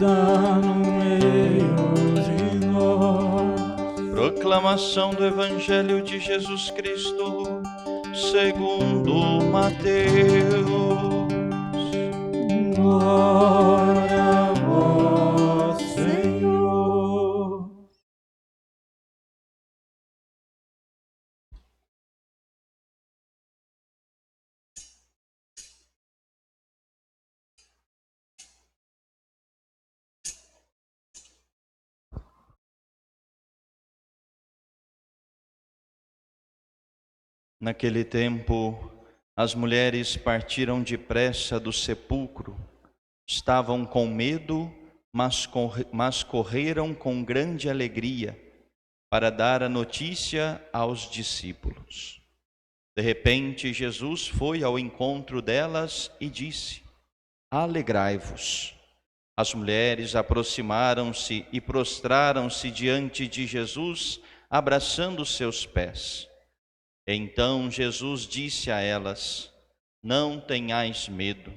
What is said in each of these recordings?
está no meio de nós. Proclamação do Evangelho de Jesus Cristo segundo Mateus. Glória a vós, Senhor. Naquele tempo, as mulheres partiram depressa do sepulcro. Estavam com medo, mas correram com grande alegria para dar a notícia aos discípulos. De repente, Jesus foi ao encontro delas e disse: Alegrai-vos. As mulheres aproximaram-se e prostraram-se diante de Jesus, abraçando seus pés. Então Jesus disse a elas: Não tenhais medo.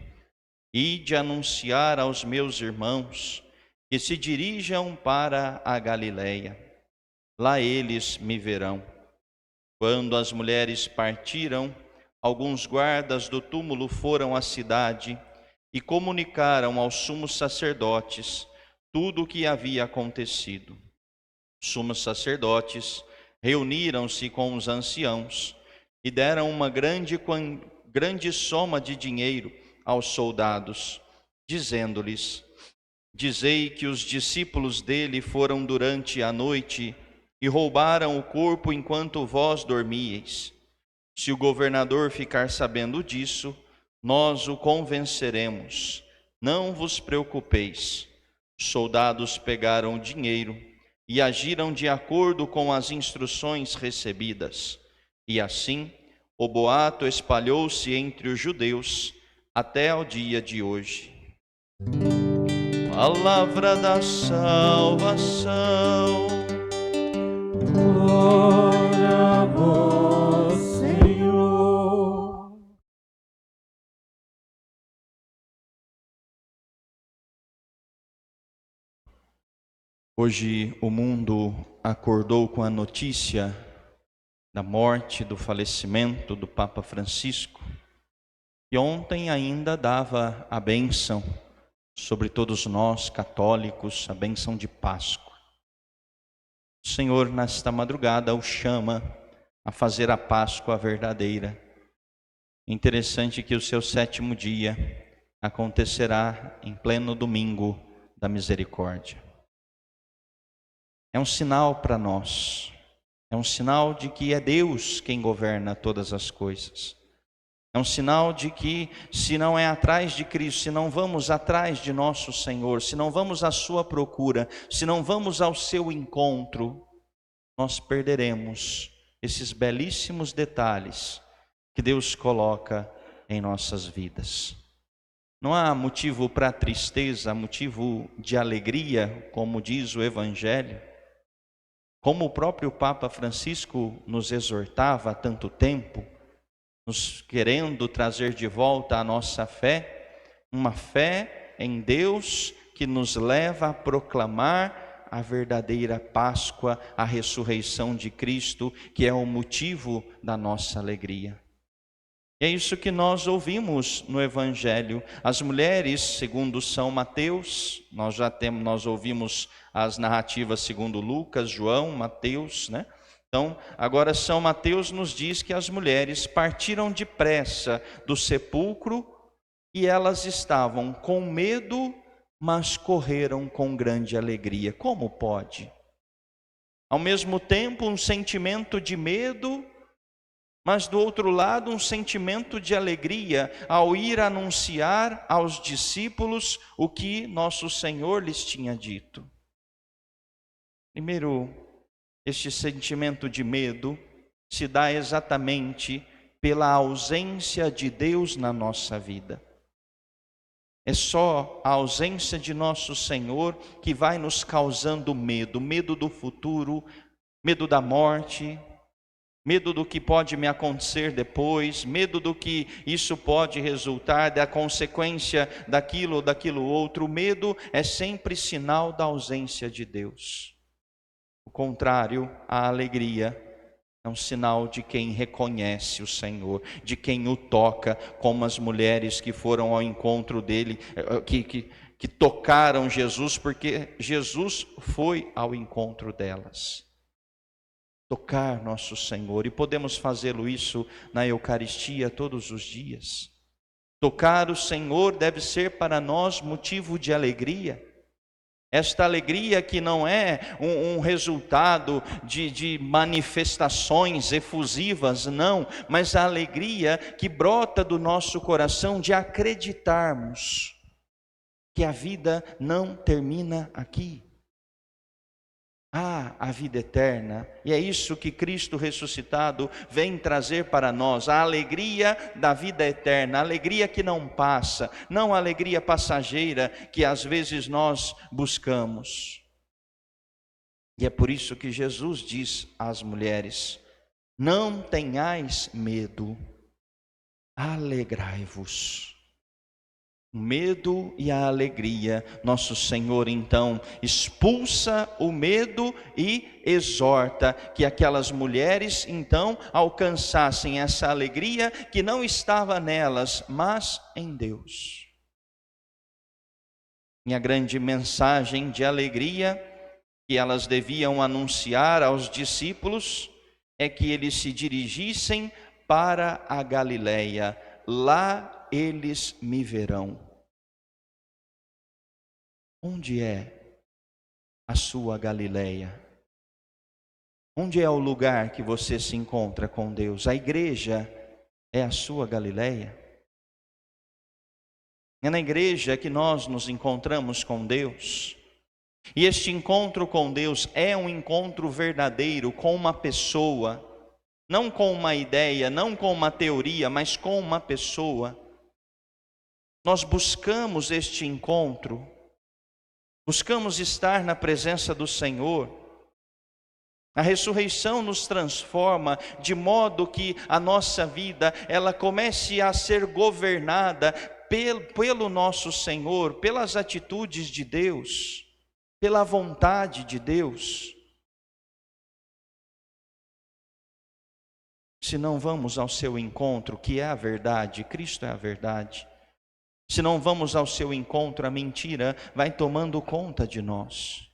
Ide anunciar aos meus irmãos que se dirijam para a Galileia. Lá eles me verão. Quando as mulheres partiram, alguns guardas do túmulo foram à cidade e comunicaram aos sumos sacerdotes tudo o que havia acontecido. Os sumos sacerdotes reuniram-se com os anciãos e deram uma grande soma de dinheiro aos soldados, dizendo-lhes: Dizei que os discípulos dele foram durante a noite e roubaram o corpo enquanto vós dormíeis. Se o governador ficar sabendo disso, nós o convenceremos. Não vos preocupeis. Os soldados pegaram o dinheiro e agiram de acordo com as instruções recebidas. E assim, o boato espalhou-se entre os judeus até ao dia de hoje. Palavra da salvação. Glória a vós, Senhor. Hoje o mundo acordou com a notícia da morte, do falecimento do Papa Francisco, e ontem ainda dava a bênção sobre todos nós católicos, a bênção de Páscoa. O Senhor, nesta madrugada, o chama a fazer a Páscoa verdadeira. Interessante que o seu 7º dia acontecerá em pleno domingo da misericórdia. É um sinal para nós, é um sinal de que é Deus quem governa todas as coisas. É um sinal de que, se não é atrás de Cristo, se não vamos atrás de nosso Senhor, se não vamos à sua procura, se não vamos ao seu encontro, nós perderemos esses belíssimos detalhes que Deus coloca em nossas vidas. Não há motivo para tristeza, há motivo de alegria, como diz o Evangelho. Como o próprio Papa Francisco nos exortava há tanto tempo, nos querendo trazer de volta a nossa fé, uma fé em Deus que nos leva a proclamar a verdadeira Páscoa, a ressurreição de Cristo, que é o motivo da nossa alegria. E é isso que nós ouvimos no Evangelho. As mulheres, segundo São Mateus, nós ouvimos as narrativas segundo Lucas, João, Mateus, né? Então, agora São Mateus nos diz que as mulheres partiram depressa do sepulcro e elas estavam com medo, mas correram com grande alegria. Como pode? Ao mesmo tempo, um sentimento de medo, mas do outro lado, um sentimento de alegria ao ir anunciar aos discípulos o que nosso Senhor lhes tinha dito. Primeiro, este sentimento de medo se dá exatamente pela ausência de Deus na nossa vida. É só a ausência de nosso Senhor que vai nos causando medo, medo do futuro, medo da morte, medo do que pode me acontecer depois, medo do que isso pode resultar, da consequência daquilo ou daquilo outro. O medo é sempre sinal da ausência de Deus. O contrário, a alegria é um sinal de quem reconhece o Senhor, de quem o toca, como as mulheres que foram ao encontro dele, que tocaram Jesus, porque Jesus foi ao encontro delas. Tocar nosso Senhor, e podemos fazê-lo isso na Eucaristia todos os dias. Tocar o Senhor deve ser para nós motivo de alegria. Esta alegria que não é um resultado de manifestações efusivas, não, mas a alegria que brota do nosso coração de acreditarmos que a vida não termina aqui. Há a vida eterna, e é isso que Cristo ressuscitado vem trazer para nós, a alegria da vida eterna, a alegria que não passa, não a alegria passageira que às vezes nós buscamos. E é por isso que Jesus diz às mulheres: não tenhais medo, alegrai-vos. O medo e a alegria, nosso Senhor então expulsa o medo e exorta que aquelas mulheres então alcançassem essa alegria que não estava nelas, mas em Deus. E a grande mensagem de alegria que elas deviam anunciar aos discípulos é que eles se dirigissem para a Galileia. Lá eles me verão. Onde é a sua Galileia? Onde é o lugar que você se encontra com Deus? A igreja é a sua Galileia? É na igreja que nós nos encontramos com Deus. E este encontro com Deus é um encontro verdadeiro com uma pessoa, não com uma ideia, não com uma teoria, mas com uma pessoa. Nós buscamos este encontro, buscamos estar na presença do Senhor. A ressurreição nos transforma de modo que a nossa vida ela comece a ser governada pelo nosso Senhor, pelas atitudes de Deus, pela vontade de Deus. Se não vamos ao seu encontro, que é a verdade, Cristo é a verdade. Se não vamos ao seu encontro, a mentira vai tomando conta de nós.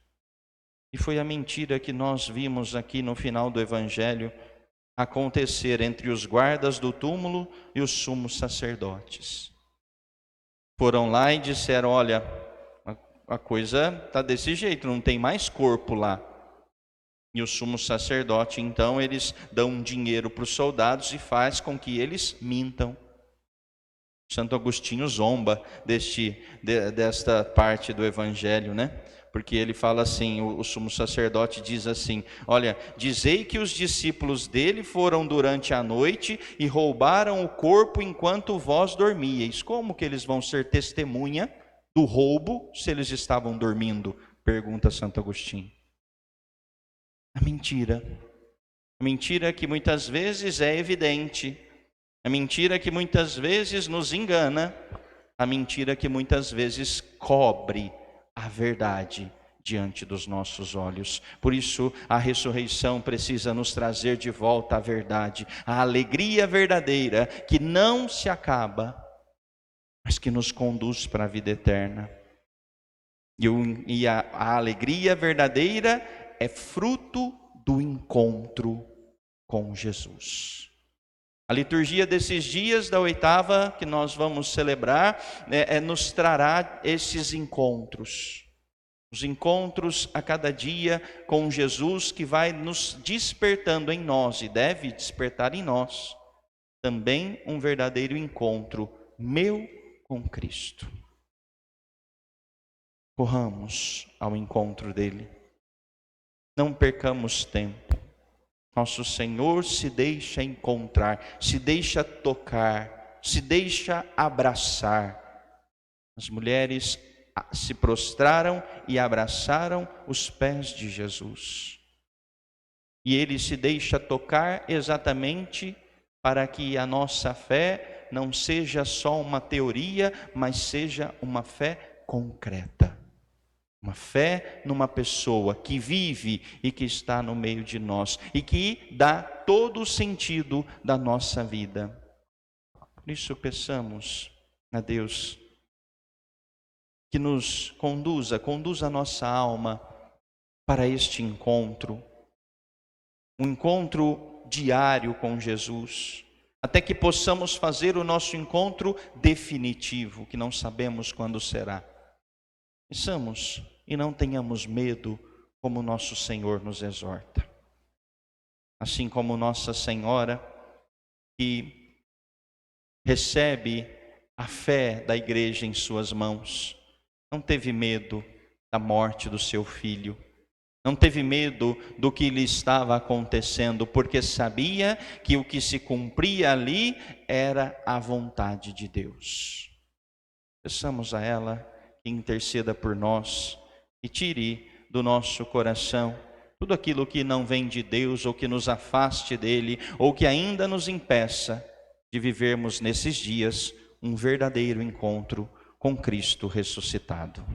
E foi a mentira que nós vimos aqui no final do Evangelho acontecer entre os guardas do túmulo e os sumos sacerdotes. Foram lá e disseram: olha, a coisa está desse jeito, não tem mais corpo lá. E o sumo sacerdote, então, eles dão dinheiro para os soldados e faz com que eles mintam. Santo Agostinho zomba desta parte do Evangelho, né? Porque ele fala assim, o sumo sacerdote diz assim: olha, dizei que os discípulos dele foram durante a noite e roubaram o corpo enquanto vós dormíeis. Como que eles vão ser testemunha do roubo se eles estavam dormindo? Pergunta Santo Agostinho. A mentira que muitas vezes é evidente, a mentira que muitas vezes nos engana, a mentira que muitas vezes cobre a verdade diante dos nossos olhos. Por isso, a ressurreição precisa nos trazer de volta a verdade, a alegria verdadeira que não se acaba, mas que nos conduz para a vida eterna. E a alegria verdadeira é fruto do encontro com Jesus. A liturgia desses dias da oitava que nós vamos celebrar nos trará esses encontros. Os encontros a cada dia com Jesus, que vai nos despertando em nós e deve despertar em nós também um verdadeiro encontro meu com Cristo. Corramos ao encontro dele. Não percamos tempo. Nosso Senhor se deixa encontrar, se deixa tocar, se deixa abraçar. As mulheres se prostraram e abraçaram os pés de Jesus. E Ele se deixa tocar exatamente para que a nossa fé não seja só uma teoria, mas seja uma fé concreta. Uma fé numa pessoa que vive e que está no meio de nós e que dá todo o sentido da nossa vida. Por isso peçamos a Deus que nos conduza a nossa alma para este encontro, um encontro diário com Jesus, até que possamos fazer o nosso encontro definitivo, que não sabemos quando será. Peçamos e não tenhamos medo, como nosso Senhor nos exorta. Assim como Nossa Senhora, que recebe a fé da igreja em suas mãos, não teve medo da morte do seu filho, não teve medo do que lhe estava acontecendo, porque sabia que o que se cumpria ali era a vontade de Deus. Peçamos a ela que interceda por nós e tire do nosso coração tudo aquilo que não vem de Deus, ou que nos afaste dele, ou que ainda nos impeça de vivermos nesses dias um verdadeiro encontro com Cristo ressuscitado.